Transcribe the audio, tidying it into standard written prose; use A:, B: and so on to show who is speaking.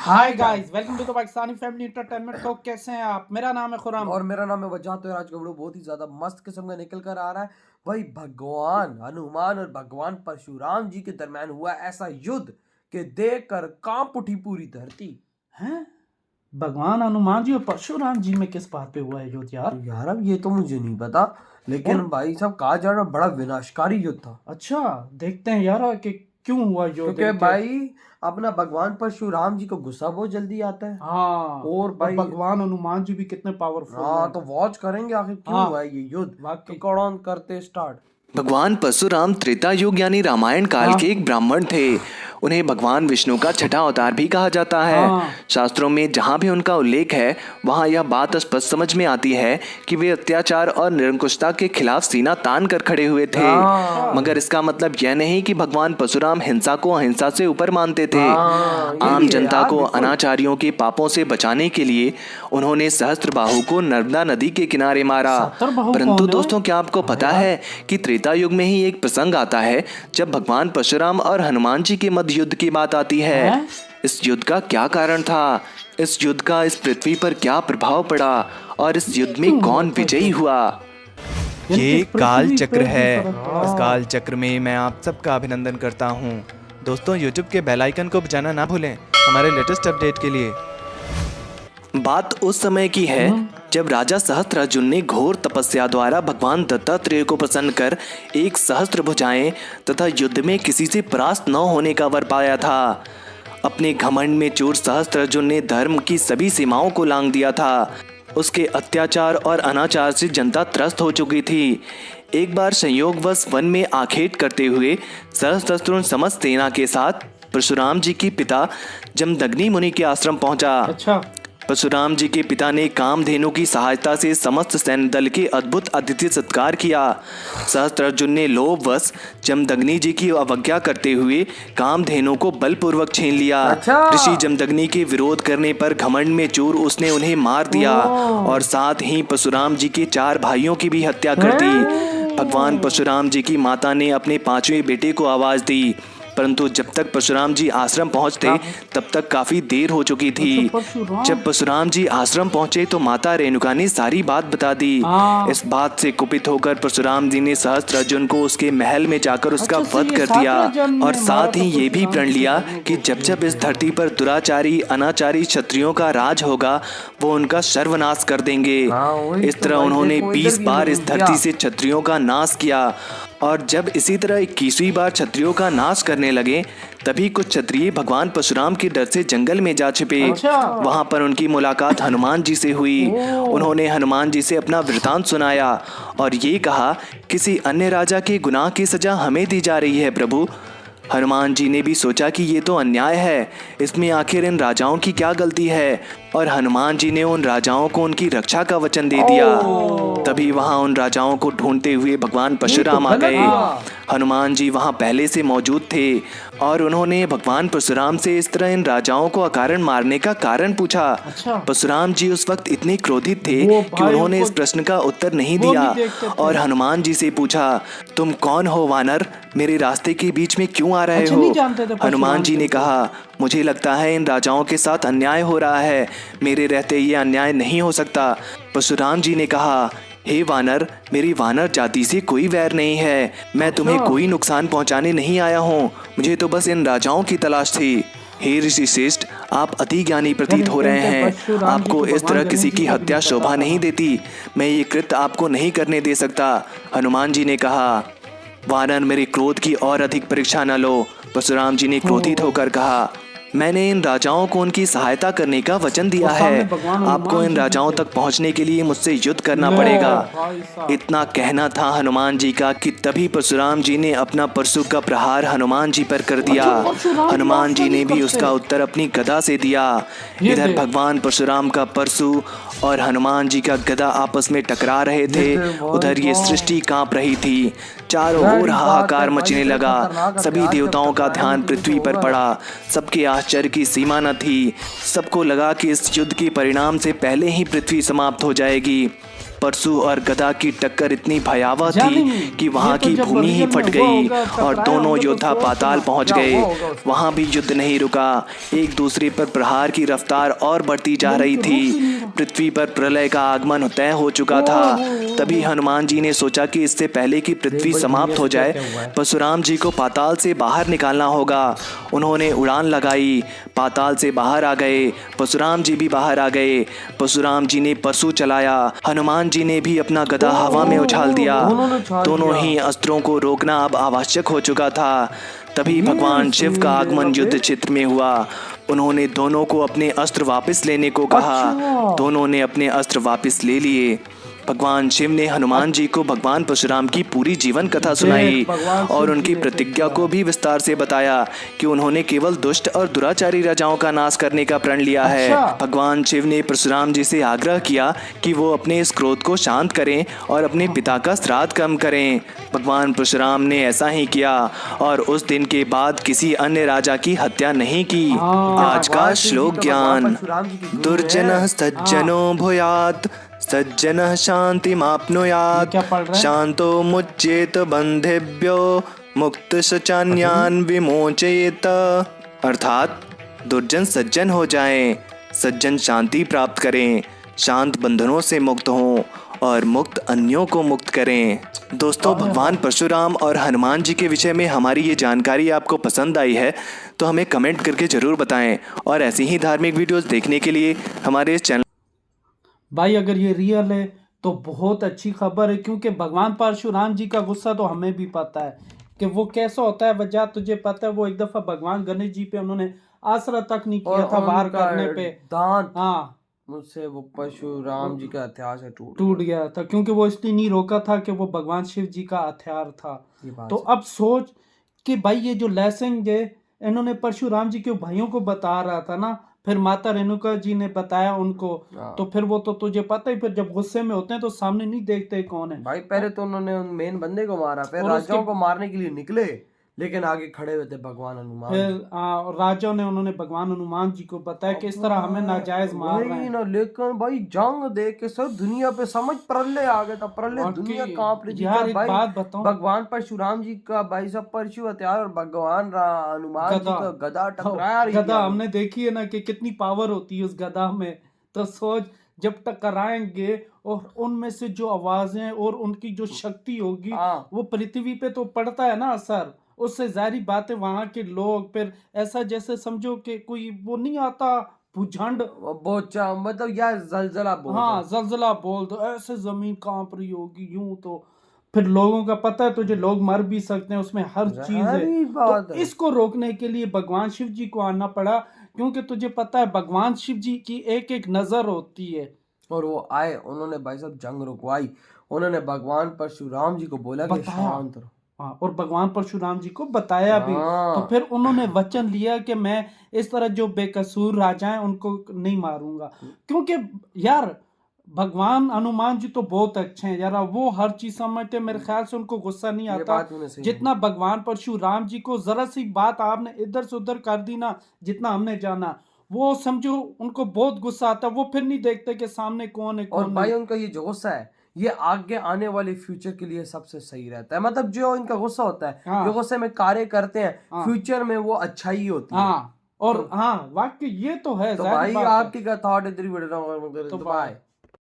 A: Hi guys, welcome to the Pakistani family entertainment talk. कैसे हैं आप? मेरा नाम है खुराम
B: और मेरा नाम है वजाहत। तो आज का वीडियो बहुत ही ज्यादा मस्त किस्म का निकल कर आ रहा है भाई। भगवान हनुमान और भगवान परशुराम जी के दरमियान हुआ ऐसा युद्ध कि देख कर कांप उठी पूरी धरती।
A: हैं? भगवान हनुमान जी और परशुराम जी में किस बात पे हुआ है युद्ध यार?
B: यार अब ये तो मुझे नहीं पता, लेकिन भाई साहब कहा जा रहा बड़ा विनाशकारी युद्ध था।
A: अच्छा, देखते हैं यार कि क्यों हुआ युद्ध।
B: क्योंकि भाई अपना भगवान परशुराम जी को गुस्सा बहुत जल्दी आता है।
A: हाँ,
B: और भाई
A: भगवान हनुमान जी भी कितने पावरफुल
B: हाँ,
A: हैं।
B: तो वॉच करेंगे आखिर क्यों
A: हाँ,
B: हुआ है ये युद्ध।
A: वाकई।
B: तो कौन करते स्टार्ट।
C: भगवान परशुराम त्रेता युग यानी रामायण काल
A: हाँ।
C: के एक ब्राह्मण थे। उन्हें भगवान विष्णु का छठा अवतार भी कहा जाता है।
A: हाँ।
C: शास्त्रों में जहाँ भी उनका उल्लेख है वहाँ यह बात स्पष्ट समझ में आती है कि वे अत्याचार और निरंकुशता के खिलाफ सीना तान कर खड़े हुए थे। मगर इसका मतलब यह नहीं कि भगवान परशुराम हिंसा को अहिंसा से ऊपर मानते थे। आम जनता को अनाचारियों के पापों से बचाने के लिए उन्होंने सहस्त्रबाहु को नर्मदा नदी के किनारे मारा। परंतु दोस्तों, क्या आपको पता है कि त्रेता युग में ही एक प्रसंग आता है जब भगवान परशुराम और हनुमान जी के मध्य युद्ध की बात आती है। इस युद्ध का क्या कारण था, इस युद्ध का इस पृथ्वी पर क्या प्रभाव पड़ा और इस युद्ध में कौन विजयी हुआ?
D: ये काल चक्र है। इस काल चक्र में मैं आप सबका अभिनंदन करता हूँ। दोस्तों, YouTube के बेल आइकन को बजाना ना भूलें हमारे लेटेस्ट अपडेट के लिए।
C: बात उस समय की है जब राजा सहस्त्रार्जुन ने घोर तपस्या द्वारा भगवान दत्तात्रेय को प्रसन्न कर एक सहस्त्र भुजाएं तथा युद्ध में किसी से परास्त न होने का वर पाया था। अपने घमंड में चूर सहस्त्रार्जुन ने धर्म की सभी सीमाओं को लांघ दिया था। उसके अत्याचार और अनाचार से जनता त्रस्त हो चुकी थी। एक बार संयोगवश वन में आखेट करते हुए सहस्त्रार्जुन समस्त सेना के साथ परशुराम जी के पिता जमदग्नि मुनि के आश्रम पहुंचा।
A: अच्छा।
C: परशुराम जी के पिता ने कामधेनु की सहायता से समस्त सैन्य दल के अद्भुत आतिथ्य सत्कार किया। सहस्त्रार्जुन ने लोभवश जमदग्नि जी की अवज्ञा करते हुए कामधेनु को बलपूर्वक छीन लिया। ऋषि जमदग्नि के विरोध करने पर घमंड में चूर उसने उन्हें मार दिया और साथ ही परशुराम जी के 4 भाइयों की भी हत्या कर दी। भगवान परशुराम जी की माता ने अपने 5वें बेटे को आवाज दी, परंतु जब तक परशुराम जी आश्रम पहुंचते तब तक काफी देर हो चुकी थी। जब परशुराम जी आश्रम पहुंचे तो माता रेणुका ने सारी बात बता दी। इस बात से कुपित होकर परशुराम जी ने सहस्त्रार्जुन को उसके महल में जाकर उसका वध कर दिया और साथ ही ये भी प्रण लिया कि जब जब इस धरती पर दुराचारी अनाचारी क्षत्रियों का राज होगा वो उनका सर्वनाश कर देंगे। इस तरह उन्होंने 20 बार इस धरती से क्षत्रियों का नाश किया और जब इसी तरह 21वीं बार क्षत्रियों का नाश करने लगे तभी कुछ क्षत्रिय भगवान परशुराम के डर से जंगल में जा छिपे। वहां पर उनकी मुलाकात हनुमान जी से हुई। उन्होंने हनुमान जी से अपना वृतांत सुनाया और ये कहा, किसी अन्य राजा के गुनाह की सजा हमें दी जा रही है प्रभु। हनुमान जी ने भी सोचा कि ये तो अन्याय है, इसमें आखिर इन राजाओं की क्या गलती है, और हनुमान जी ने उन राजाओं को उनकी रक्षा का वचन दे दिया। तभी वहां उन राजाओं को ढूंढते हुए भगवान परशुराम आ गए। हनुमान जी वहां पहले से मौजूद थे और उन्होंने भगवान परशुराम से इस तरह इन राजाओं को अकारण मारने का कारण पूछा। परशुराम जी उस वक्त इतने क्रोधित थे कि उन्होंने इस प्रश्न का उत्तर नहीं दिया और हनुमान जी से पूछा, तुम कौन हो वानर, मेरे रास्ते के बीच में क्यों आ रहे हो? हनुमान जी ने कहा, मुझे लगता है इन राजाओं के साथ अन्याय हो रहा है, मेरे रहते ये अन्याय नहीं हो सकता। परशुराम जी ने कहा, हे वानर, मेरी वानर जाति से कोई वैर नहीं है, मैं तुम्हें कोई नुकसान पहुंचाने नहीं आया हूँ, मुझे तो बस इन राजाओं की तलाश थी। हे ऋषि श्रेष्ठ, आप अति ज्ञानी प्रतीत हो रहे हैं, आपको इस तरह किसी की हत्या शोभा नहीं देती, मैं ये कृत्य आपको नहीं करने दे सकता। हनुमान जी ने कहा, वानर, मेरे क्रोध की और अधिक परीक्षा न लो। परशुराम जी ने क्रोधित होकर कहा, मैंने इन राजाओं को उनकी सहायता करने का वचन दिया है, आपको इन राजाओं तक पहुंचने के लिए मुझसे युद्ध करना पड़ेगा। इतना कहना था हनुमान जी का कि तभी परशुराम जी ने अपना परशु का प्रहार हनुमान जी पर कर दिया। हनुमान जी ने भी उसका उत्तर अपनी गदा से दिया। इधर भगवान परशुराम का परशु और हनुमान जी का गदा आपस में टकरा रहे थे, उधर ये सृष्टि कांप रही थी। चारों ओर हाहाकार मचने लगा। सभी देवताओं का ध्यान पृथ्वी पर पड़ा। सबके आश्चर्य की सीमा न थी। सबको लगा कि इस युद्ध के परिणाम से पहले ही पृथ्वी समाप्त हो जाएगी। परशु और गदा की टक्कर इतनी भयावह
A: जानी
C: थी
A: नहीं,
C: कि वहां
A: ये तो
C: की
A: जब
C: भूमि ही
A: रियल में
C: फट
A: हुआ
C: गई
A: होगा,
C: और
A: टकराए
C: दोनों
A: होंगे तो
C: योद्धा
A: सोच
C: पाताल
A: ना।
C: पहुंच
B: क्या
C: गए।
B: हुआ होगा उसमें?
C: वहां भी युद्ध नहीं रुका, एक दूसरे पर प्रहार की रफ्तार और बढ़ती जा
A: यानी
C: रही
A: कि रुक
C: थी।
A: ही नहीं रहा।
C: पृथ्वी पर प्रलय का आगमन तय हो चुका था। तभी हनुमान जी ने सोचा कि इससे पहले कि पृथ्वी
B: भाई,
C: समाप्त
B: दुनिया
C: हो
B: से क्या
C: जाए,
B: क्या हुआ है?
C: परशुराम जी को पाताल से बाहर निकालना होगा। उन्होंने उड़ान लगाई, पाताल से बाहर आ गए। परशुराम जी भी बाहर आ गए। परशुराम जी ने परशु चलाया, हनुमान जी ने भी अपना गदा हवा में उछाल दिया।
B: दोनों ने उछाल
C: दोनों
B: दिया।
C: ही अस्त्रों को रोकना अब आवश्यक हो चुका था। तभी
B: ये
C: भगवान शिव का
B: सीन
C: आगमन
B: देखा
C: युद्ध
B: फिर?
C: क्षेत्र में हुआ। उन्होंने दोनों को अपने अस्त्र वापस लेने को कहा।
B: अच्छा।
C: दोनों ने अपने अस्त्र वापस ले लिए। भगवान शिव ने हनुमान जी को भगवान परशुराम की पूरी जीवन कथा सुनाई
B: भगवान शिव
C: और
B: जी
C: उनकी
B: ने
C: प्रतिज्ञा को भी विस्तार से बताया कि उन्होंने केवल दुष्ट और दुराचारी राजाओं का नाश करने का प्रण लिया है।
A: अच्छा।
C: भगवान शिव ने परशुराम जी से आग्रह किया कि वो अपने इस क्रोध को शांत करें और अपने पिता का श्राद्ध कम करें। भगवान परशुराम ने ऐसा ही किया और उस दिन के बाद किसी अन्य राजा की हत्या नहीं की। आज का
B: भगवान शिव जी
C: श्लोक
B: तो
C: ज्ञान।
B: भगवान परशुराम जी के गुरु
C: दुर्जनः
B: हैं।
C: सज्जनो भूयात् सज्जनः शान्तिमाप्नुयात्
A: ये क्या पढ़ रहे हैं?
C: शांतो मुच्येत बंधेभ्यो मुक्त सचान्यान विमोचयेत। अर्थात दुर्जन सज्जन हो जाएं, सज्जन शांति प्राप्त करें, शांत बंधनों से मुक्त हों और मुक्त अन्यों को मुक्त करें। दोस्तों, भगवान परशुराम और हनुमान जी के विषय में हमारी ये जानकारी आपको पसंद आई है तो हमें कमेंट करके ज़रूर बताएं और ऐसी ही धार्मिक वीडियोस देखने के लिए हमारे इस चैनल
A: भाई अगर ये रियल है तो बहुत अच्छी खबर है, क्योंकि भगवान परशुराम जी का गुस्सा तो हमें भी पता है कि वो कैसा होता है। वजह तुझे पता है, वो एक दफा भगवान गणेश जी पे उन्होंने आसरा तक नहीं किया
B: और
A: था वार
B: उनका
A: करने पे।
B: दांत
A: हाँ,
B: मुझसे वो परशुराम जी का हथियार से
A: टूट गया था क्योंकि वो इसलिए नहीं रोका था कि वो भगवान शिव जी का हथियार था।
B: ये बात
A: तो अब सोच कि भाई ये जो लेसन है इन्होंने परशुराम जी के भाइयों को बता रहा था ना, फिर माता रेणुका जी ने बताया उनको।
B: हाँ।
A: तो फिर वो तो तुझे पता ही, फिर जब गुस्से में होते हैं तो सामने नहीं देखते कौन है।
B: भाई पहले तो उन्होंने उन मेन बंदे को मारा, फिर
A: और उसके-
B: राजाओं को मारने के लिए निकले, लेकिन आगे खड़े हुए थे भगवान हनुमान जी।
A: फिर राजा ने उन्होंने भगवान हनुमान जी को बताया कि इस तरह हमें नाजायज मार रहे
B: वही
A: हैं।
B: ना, लेकिन भाई जंग देख के सब दुनिया पे समझ प्रलय आ गया था। प्रलय
A: वाकई,
B: दुनिया कांप रही थी।
A: यार
B: जब
A: एक
B: भाई
A: बात बताऊं,
B: भगवान परशुराम जी का भाई सब परशु हथियार और भगवान हनुमान जी
A: गदा।
B: का गदा टकराया रही
A: गदा हमने देखी है ना कि कितनी पावर होती है उस गदा में। तो सोच जब टकराएंगे और उनमें से जो आवाजें और उनकी जो शक्ति होगी
B: हाँ।
A: वो पृथ्वी पे तो पड़ता है ना असर। उससे जारी बात है वहां के लोग फिर ऐसा जैसे समझो कि कोई वो नहीं आता भूचंड।
B: बोचा मतलब यार जलजला बोल
A: हाँ,
B: दो।
A: जलजला बोल दो, ऐसे जमीन कांप रही होगी यूं। तो फिर लोगों का पता है तुझे, लोग मर भी सकते हैं, उसमें हर चीज है।
B: जहरी बात
A: तो
B: है।
A: इसको रोकने के लिए भगवान शिव जी को आना पड़ा, क्योंकि तुझे पता है भगवान शिव जी की एक एक नजर होती है।
B: और वो आए, उन्होंने भाई साहब जंग रुकवाई। उन्होंने भगवान परशुराम जी को बोला कि
A: बताया।
B: शांत रहो।
A: हाँ, और भगवान परशुराम जी को बताया भी।
B: हाँ।
A: तो फिर उन्होंने वचन लिया कि मैं इस तरह जो बेकसूर राजा हैं उनको नहीं मारूंगा, क्योंकि यार भगवान हनुमान जी तो बहुत अच्छे हैं यार, वो हर चीज समझते हैं। मेरे ख्याल से उनको गुस्सा नहीं
B: ये
A: आता
B: बात तूने सही
A: जितना भगवान परशुराम जी को। जरा सी बात आपने इधर से उधर कर दी ना, जितना हमने जाना, वो समझो उनको बहुत गुस्सा आता है। वो फिर नहीं देखते कि सामने कौन है
B: और
A: कौन
B: भाई
A: नहीं।
B: उनका ये जो गुस्सा है ये आगे आने वाले फ्यूचर के लिए सबसे सही रहता है। मतलब जो इनका गुस्सा होता है,
A: हाँ।
B: जो गुस्से में कार्य करते हैं,
A: हाँ।
B: फ्यूचर में वो अच्छा ही होती है।
A: हाँ, और हाँ वाकई ये तो है।
B: तो
A: जाहिर
B: भाई
A: बात है।
B: आपकी क्या थॉट है?
A: तो बाय।